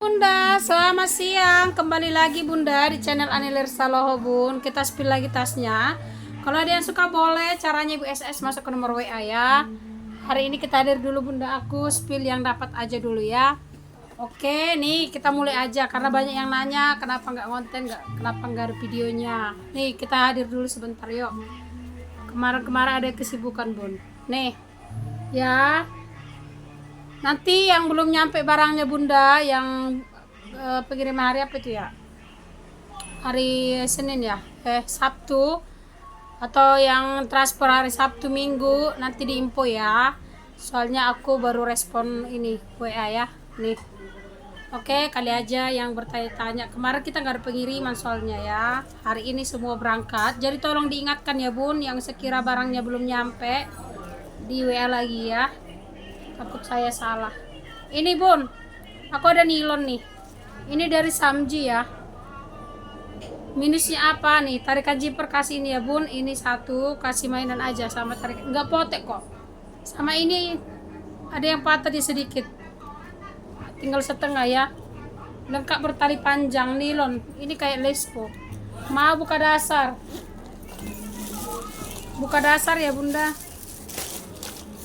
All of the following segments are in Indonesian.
Bunda, selamat siang. Kembali lagi Bunda di channel Anilir Saloho Bun. Kita spill lagi tasnya. Kalau ada yang suka boleh caranya Ibu SS masuk ke nomor WA ya. Hari ini kita hadir dulu Bunda, aku spill yang dapat aja dulu ya. Oke, nih kita mulai aja karena banyak yang nanya kenapa nggak konten, kenapa nggak ada videonya. Nih kita hadir dulu sebentar yuk. Kemarin-kemarin ada kesibukan Bun. Nih, ya. Nanti yang belum nyampe barangnya Bunda, yang pengiriman hari apa itu ya? Hari Senin ya? Sabtu. Atau yang transfer hari Sabtu Minggu, nanti diinfo ya. Soalnya aku baru respon ini WA ya. Nih. Oke, kali aja yang bertanya-tanya. Kemarin kita nggak ada pengiriman soalnya ya. Hari ini semua berangkat. Jadi tolong diingatkan ya Bun, yang sekira barangnya belum nyampe, di WA lagi ya. Takut saya salah. Ini Bun, aku ada nilon nih. Ini dari Samji ya. Minusnya apa nih? Tarikan zipper kasih ini ya Bun. Ini satu, kasih mainan aja sama tarik. Enggak potek kok. Sama ini ada yang patah di sedikit. Tinggal setengah ya. Lengkap bertali panjang nilon. Ini kayak lespo. Mau buka dasar. Buka dasar ya Bunda.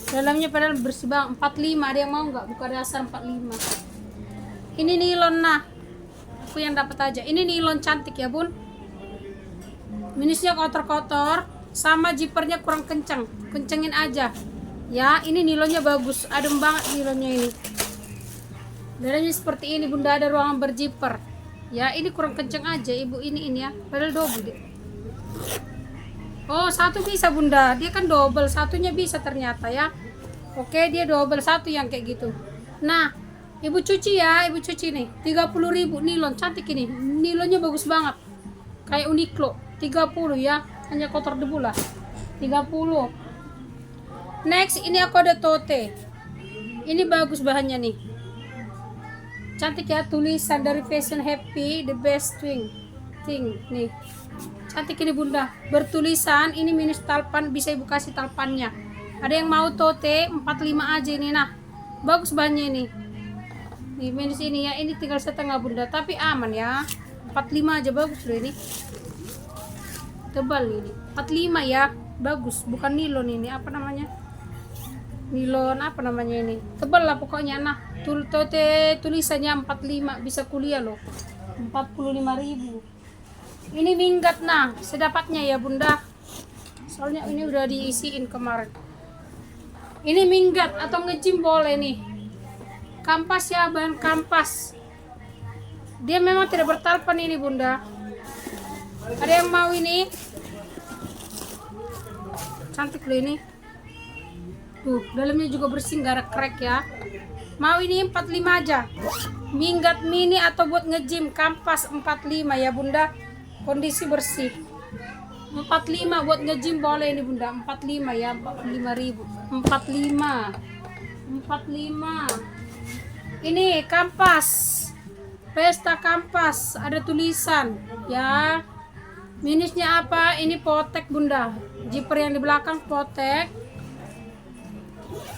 Dalamnya padahal bersih bang, 45. Ada yang mau nggak buka dasar 45? Ini nilon nah. Aku yang dapat aja. Ini nilon cantik ya Bun. Minusnya kotor-kotor, sama zippernya kurang kencang. Kencengin aja. Ya, ini nilonnya bagus. Adem banget nilonnya ini. Dalamnya seperti ini Bunda, ada ruangan berzipper. Ya, ini kurang kencang aja Ibu ini ya. Padahal double deh. Oh, satu bisa Bunda, dia kan double, satunya bisa ternyata ya. Oke, dia double satu yang kayak gitu. Nah, Ibu cuci ya, Ibu cuci nih. 30.000 nilon, cantik ini. Nilonnya bagus banget. Kayak Uniqlo, 30 ya. Hanya kotor debu lah. 30. Next, ini aku ada tote. Ini bagus bahannya nih. Cantik ya, tulisan dari Fashion Happy, the best thing nih. Cantik ini Bunda, bertulisan ini minus talpan, bisa Ibu kasih talpannya. Ada yang mau tote 45 aja ini nah. Bagus bahannya ini. Nih minus ini ya, ini tinggal setengah Bunda, tapi aman ya. 45 aja bagus loh ini. Tebal ini. 45 ya, bagus, bukan nilon ini, apa namanya? Nilon apa namanya ini? Tebal lah pokoknya nah. Tote tulisannya 45, bisa kuliah loh. 45.000. Ini minggat nah, sedapatnya ya Bunda. Soalnya ini udah diisiin kemarin. Ini minggat atau ngejim boleh nih. Kampas ya, bahan kampas. Dia memang tidak bertalpan ini Bunda. Ada yang mau ini? Cantik loh ini. Tuh, dalamnya juga bersih, gak ada crack ya. Mau ini 45 aja. Minggat mini atau buat ngejim, kampas 45 ya Bunda. Kondisi bersih. 45 buat ngejim boleh ini Bunda. 45 ya, 45.000. 45. Ini kampas. Pesta kampas, ada tulisan ya. Minusnya apa? Ini potek Bunda. Zipper yang di belakang potek.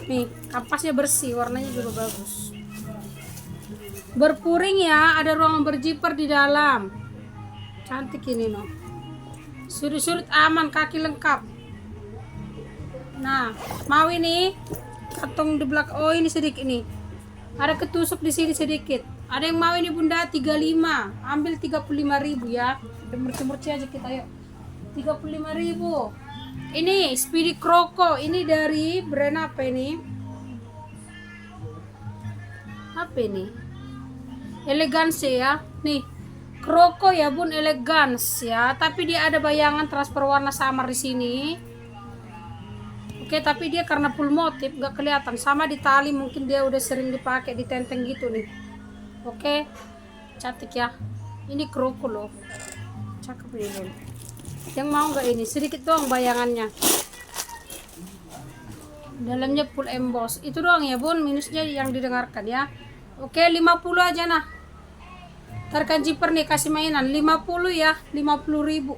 Nih, kampasnya bersih, warnanya juga bagus. Berpuring ya, ada ruangan berzipper di dalam. Cantik ini no. Sudut-sudut aman, kaki lengkap. Nah, mau ini kantong di belakang. Oh, ini sedikit nih. Ada ketusuk di sini sedikit. Ada yang mau ini Bunda 35. Ambil 35.000 ya. Merci-merci aja kita yuk. 35.000. Ini Speedy Kroko. Ini dari brand apa ini? Apa ini? Elegance ya. Nih. Kroko ya Bun, Elegance ya. Tapi dia ada bayangan transfer warna samar di sini. Oke, tapi dia karena full motif gak kelihatan. Sama di tali, mungkin dia udah sering dipakai di tenteng gitu nih. Oke. Cantik ya. Ini Kroko loh. Cakep ini Bun. Yang mau nggak ini? Sedikit doang bayangannya. Dalamnya full emboss. Itu doang ya Bun, minusnya yang didengarkan ya. Oke, 50 aja nah. Tarikan zipper nih, kasih mainan 50 ya, 50.000.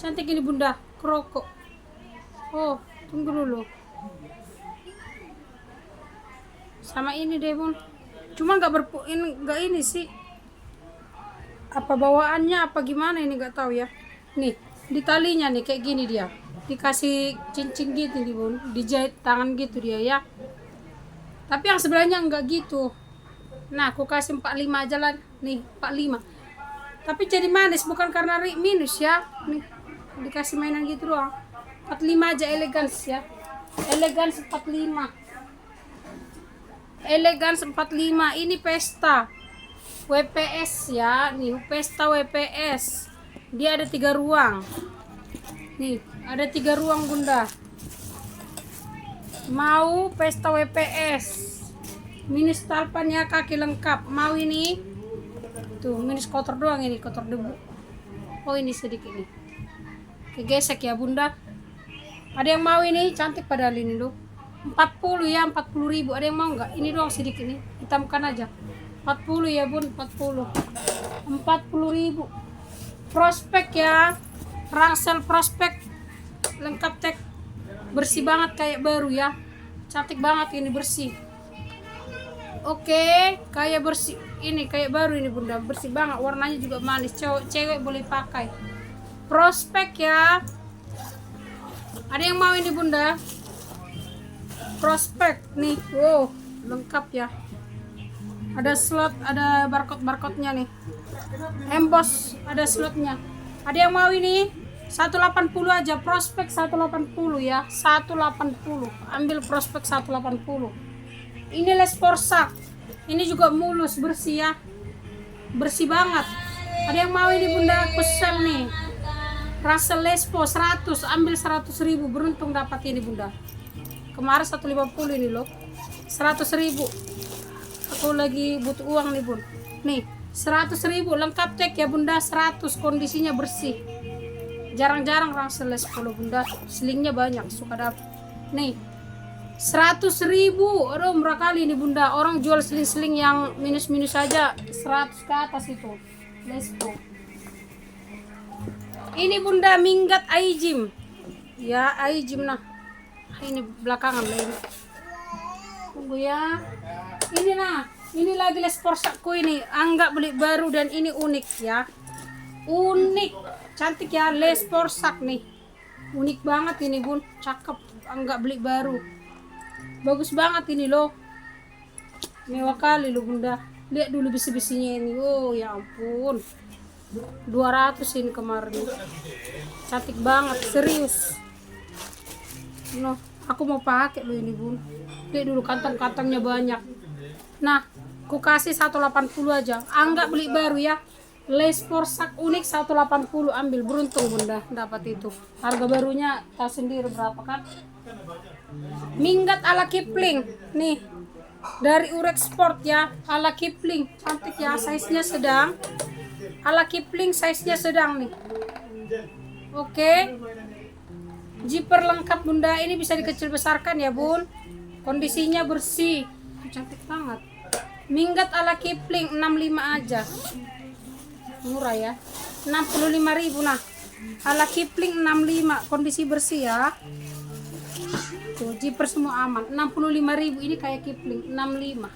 Cantik ini Bunda, Kroko. Oh, tunggu dulu. Sama ini deh Bun. Cuma nggak ini sih, apa bawaannya apa gimana ini nggak tahu ya. Nih di talinya nih kayak gini, dia dikasih cincin gitu nih bun, dijahit tangan gitu dia ya, tapi yang sebelahnya enggak gitu. Nah aku kasih 45 aja lah nih, 45, tapi jadi manis bukan karena minus ya. Nih dikasih mainan gitu doang, 45 aja. Elegans ya, elegans 45, elegans 45. Ini pesta WPS ya, nih pesta WPS, dia ada 3 ruang nih, ada 3 ruang bunda. Mau pesta WPS minus talpannya, kaki lengkap, mau ini tuh minus kotor doang, ini kotor debu. Oh ini sedikit nih kegesek ya bunda. Ada yang mau ini, cantik padahal ini loh, 40 ya, 40.000. Ada yang mau nggak? Ini doang sedikit nih, hitamkan aja, 40 ya bun, 40.000. Prospek ya, rangsel prospek lengkap tek, bersih banget kayak baru ya, cantik banget ini, bersih. Oke, kayak bersih ini, kayak baru ini bunda, bersih banget, warnanya juga manis, cewek boleh pakai. Prospek ya, ada yang mau ini bunda? Prospek nih, wow lengkap ya, ada slot, ada barcode-nya nih, emboss, ada slotnya. Ada yang mau ini? 180 aja, prospek 180 ya, 180. Ambil prospek 180. Ini les porsak, ini juga mulus, bersih ya, bersih banget. Ada yang mau ini bunda? Kusel nih, Russell Lespo 100, ambil 100.000, beruntung dapat ini bunda. Kemarin 150 ini loh, 100.000. Aku lagi butuh uang nih bun. Nih 100.000 lengkap tek ya bunda, 100, kondisinya bersih. Jarang-jarang Russell Lespo bunda, selingnya banyak, suka dapat. Nih 100.000, aduh murah kali ini bunda. Orang jual seling-seling yang minus-minus saja 100 ke atas itu Lespo. Ini bunda minggat Aijim ya, Aijim. Nah ini belakangan lah ini, tunggu ya. Ini nah, ini lagi les porsakku ini, anggap beli baru dan ini unik ya, unik, cantik ya, les porsak nih, unik banget ini bun, cakep, anggap beli baru, bagus banget ini loh, mewah kali loh bunda. Lihat dulu bisi-bisinya ini, oh ya ampun, 200 ini kemarin, cantik banget, serius. No, aku mau pakai loh ini bun. Lihat dulu kantong-kantongnya banyak. Nah, aku kasih 180 aja, anggap beli baru ya. Les porsak unik 180, ambil, beruntung bunda dapat itu. Harga barunya tahu sendiri berapa kan. Minggat ala Kipling nih, dari Urex Sport ya, ala Kipling, cantik ya, size-nya sedang. Ala Kipling size-nya sedang nih. Oke. Zipper lengkap bunda, ini bisa dikecil besarkan ya bun, kondisinya bersih, cantik banget. Minggat ala Kipling 65 aja, murah ya, 65.000. Nah ala Kipling 65, kondisi bersih ya, tuh zipper semua aman, 65.000. Ini kayak Kipling 65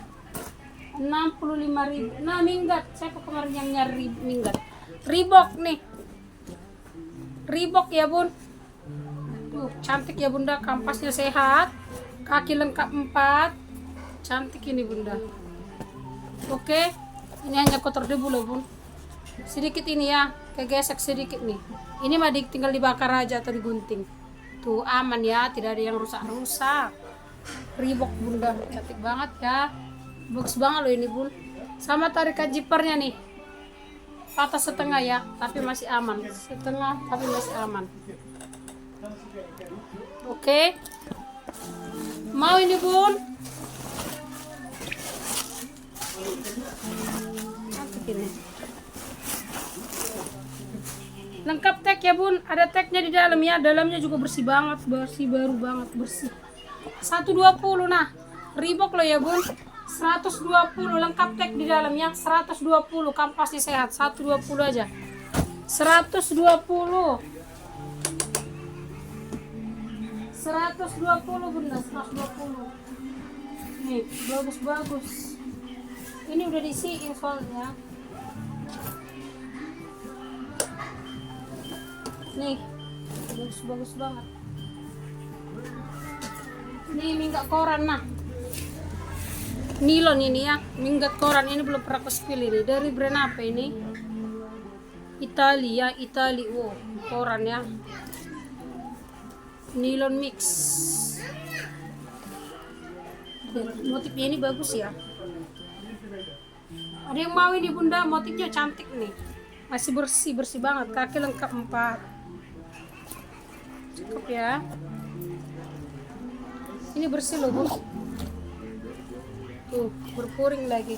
ribu. Nah minggat, siapa kemarin yang nyari minggat? Reebok nih, Reebok ya bun. Tuh, cantik ya bunda, kampasnya sehat, kaki lengkap 4, cantik ini bunda. Oke, ini hanya kotor debu loh bun, sedikit ini ya, kegesek sedikit nih. Ini mah tinggal dibakar aja atau digunting. Tuh aman ya, tidak ada yang rusak-rusak. Reebok bunda, cantik banget ya, bagus banget loh ini bun. Sama tarikan zippernya nih, patah setengah ya, tapi masih aman, setengah tapi masih aman. Oke, mau ini bun, ini lengkap tag ya bun, ada tagnya di dalam ya, dalamnya juga bersih banget, bersih, baru banget, bersih. 120. Nah Reebok loh ya bun, 120 lengkap tag di dalamnya, 120, kampasnya sehat, 120 aja, 120 bunda, 120 nih, bagus-bagus. Ini udah diisiin soalnya. Nih, bagus banget. Nih minggat koran nah. Nilon ini ya, minggat koran ini belum pernah aku spill ini. Dari brand apa ini? Italia. Wow, koran ya. Nilon mix. Motifnya ini bagus ya. Ada yang mau ini bunda, motifnya cantik nih. Masih bersih banget, kaki lengkap 4. Cukup ya. Ini bersih loh bu. Tuh, berpuring lagi.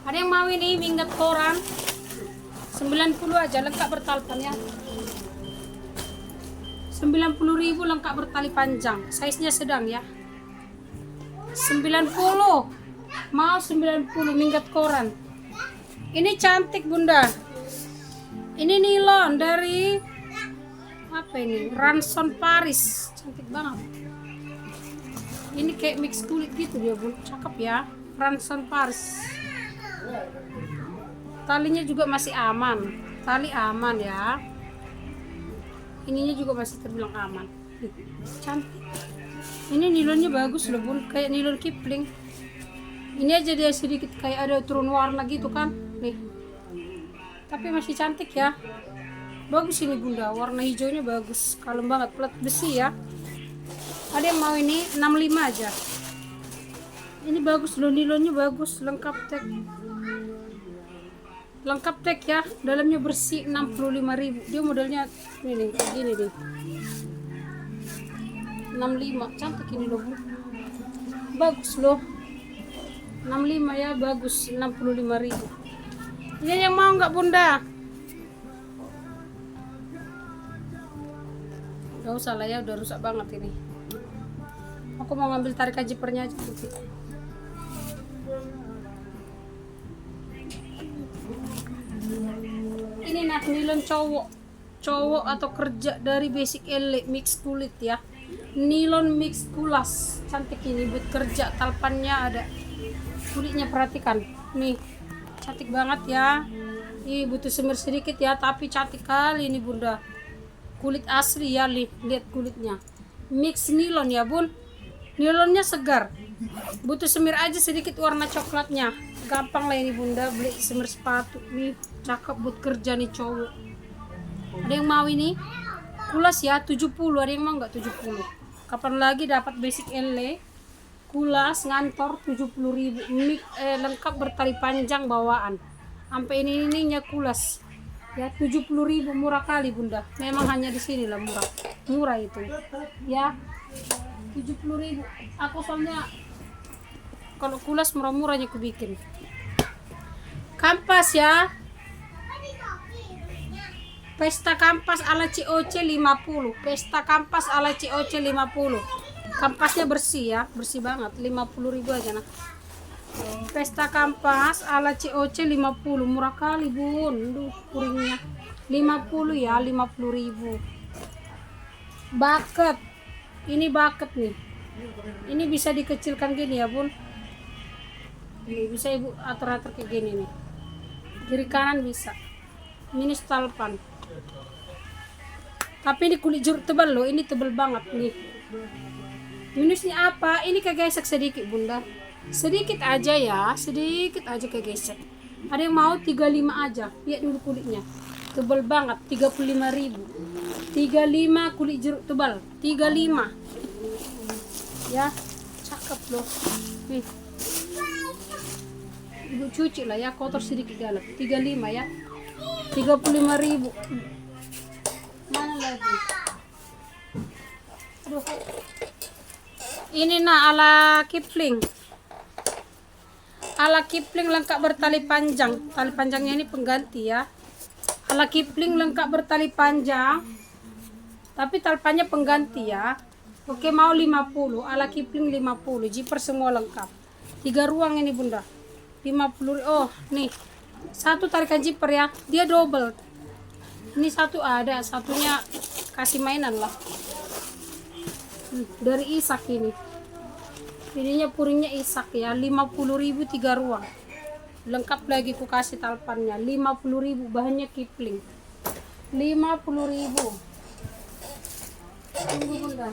Ada yang mau ini minggat koran 90 aja, lengkap bertalpan ya. 90.000 lengkap bertali panjang, size nya sedang ya. 90, mau 90 minggat koran. Ini cantik bunda. Ini nilon dari apa ini? Ranson Paris, cantik banget. Ini kayak mix kulit gitu dia bun, cakep ya. Ranson Paris. Talinya juga masih aman, tali aman ya. Ininya juga masih terbilang aman. Cantik. Ini nilonnya bagus loh bun, kayak nilon Kipling. Ini aja dia sedikit kayak ada turun warna gitu kan, nih. Tapi masih cantik ya. Bagus ini bunda, warna hijaunya bagus, kalem banget, plat besi ya. Ada yang mau ini 65 aja. Ini bagus loh, nilonnya bagus, lengkap tek. Lengkap tek ya, dalamnya bersih 65.000. Dia modelnya ini kayak gini deh. 65, cantik ini loh bu. Bagus loh. 65 ya, bagus 65.000. Ini yang mau nggak bunda? Gak usah lah ya, udah rusak banget ini. Aku mau ngambil tarikan jipernya aja. Ini nah nilon cowok atau kerja dari basic ele mix kulit ya. Nilon mix kulas, cantik ini buat kerja. Talpannya ada, kulitnya perhatikan nih, cantik banget ya. Ih, butuh semir sedikit ya, tapi cantik kali ini bunda. Kulit asli ya, lihat kulitnya. Mix nilon ya bun, nilonnya segar. Butuh semir aja sedikit warna coklatnya. Gampang lah ini bunda, beli semir sepatu nih, cakep buat kerja nih cowok. Ada yang mau ini? Kulas ya, 70. Ada yang mau nggak 70? Kapan lagi dapat basic ele? Kulas ngantor 70.000. Lengkap bertali panjang bawaan. Sampai ininya kulas. Ya 70.000, murah kali bunda. Memang hanya di sini lah murah. Murah itu. Ya 70.000. Aku soalnya kalau kulas murah-murahnya aku bikin. Kampas ya. Pesta kampas ala COC 50. Pesta kampas ala COC 50. Kampasnya bersih ya, bersih banget. 50.000 aja nah. Pesta kampas ala COC 50. Murah kali bun. Duh, puringnya 50 ya, 50.000. Bucket. Ini bucket nih. Ini bisa dikecilkan gini ya bun. Ini bisa ibu atur-atur kayak gini nih. Kiri kanan bisa. Ini talpan. Tapi ini kulit jeruk tebal loh, ini tebal banget nih. Minusnya apa? Ini kegesek sedikit bunda. Sedikit aja ya, sedikit aja kegesek. Ada yang mau 35 aja. Lihat dulu kulitnya. Tebal banget, 35.000. 35 kulit jeruk tebal, 35. Ya, cakep loh. Nih. Ibu cuci lah ya, kotor sedikit dalam. 35 ya. 35.000. Mana lagi? Aduh. Ini nah ala Kipling. Ala Kipling lengkap bertali panjang. Tali panjangnya ini pengganti ya. Ala Kipling lengkap bertali panjang. Tapi talpannya pengganti ya. Oke, mau 50. Ala Kipling 50. Zipper semua lengkap. 3 ruang ini bunda. 50. Oh, nih. Satu tarikan zipper ya. Dia double. Ini satu ada, satunya kasih mainan lah. Dari Isak ini. Ininya puringnya Isak ya, 50.000 3 ruang. Lengkap lagi ku kasih talpannya. 50.000, bahannya Kipling. 50.000. Tunggu bunda.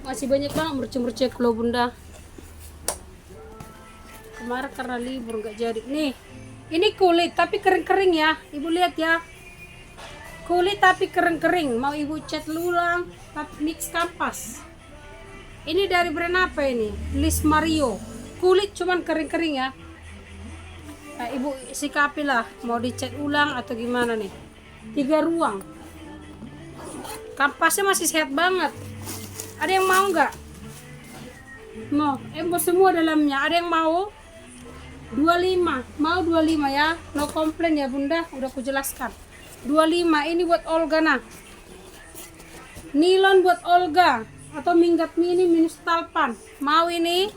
Masih banyak banget mercek-mercek loh bunda. Kemarin karena libur nggak jadi. Nih, ini kulit tapi kering-kering ya. Ibu lihat ya. Kulit tapi kering-kering. Mau ibu cat ulang, tapi mix kampas. Ini dari brand apa ini? Liz Mario. Kulit cuman kering-kering ya. Nah, ibu sikapi lah. Mau dicat ulang atau gimana nih? 3 ruang. Kampasnya masih sehat banget. Ada yang mau nggak? Mau? Embos semua dalamnya. Ada yang mau? 25. Mau 25 ya? No komplain ya bunda. Udah aku jelaskan. 25. Ini buat Olga nah. Nilon buat Olga. Atau minggat mini minus talpan. Mau ini?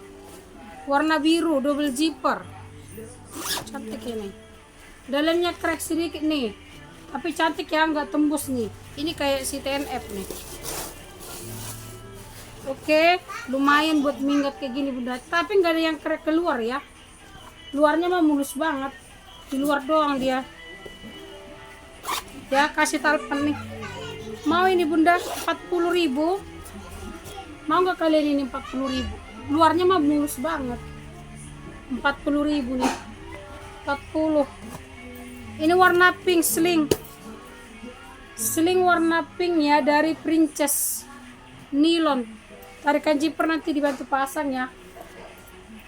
Warna biru. Double zipper. Cantik ini. Dalamnya crack sedikit nih. Tapi cantik ya. Nggak tembus nih. Ini kayak si TNF nih. Oke, lumayan buat minggat kayak gini bunda. Tapi nggak ada yang crack keluar ya. Luarnya mah mulus banget. Di luar doang dia. Ya kasih talpan nih. Mau ini bunda 40.000. Mau nggak kalian ini 40.000? Luarnya mah mulus banget. 40.000 nih. 40. Ini warna pink sling. Sling warna pink ya dari Princess. Nilon. Tarikan zipper nanti dibantu pasang ya.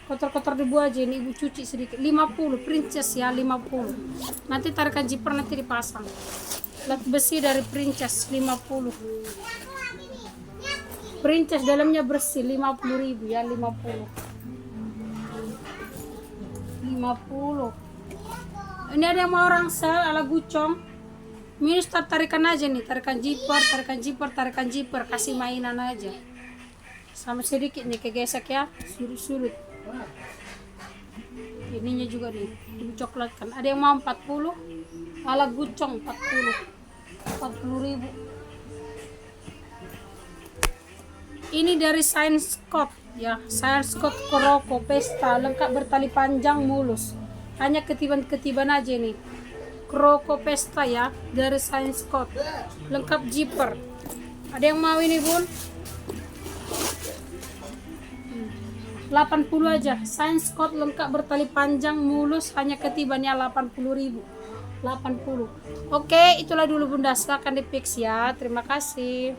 Kotor-kotor debu aja ini ibu cuci sedikit. 50 Princess ya 50. Nanti tarikan zipper nanti dipasang. Lat besi dari Princess 50. Princess dalamnya bersih 50.000 ya 50. 50. Ini ada yang mau rangsel ala gucong. Minus tarikan aja nih, tarikan zipper, kasih mainan aja. Sama sedikit nih kegesek ya, surut-surut. Ininya juga nih, ibu coklat kan. Ada yang mau 40? Ala gucong 40.000. Ini dari Science Scott ya, Science Scott Kuroko Pesta, lengkap bertali panjang mulus. Hanya ketiban-ketiban aja nih. Kuroko Pesta ya, dari Science Scott. Lengkap zipper. Ada yang mau ini bun? 80 aja. Science Scott lengkap bertali panjang mulus, hanya ketibannya 80.000. 80. Oke, itulah dulu bunda. Silahkan di fix ya. Terima kasih.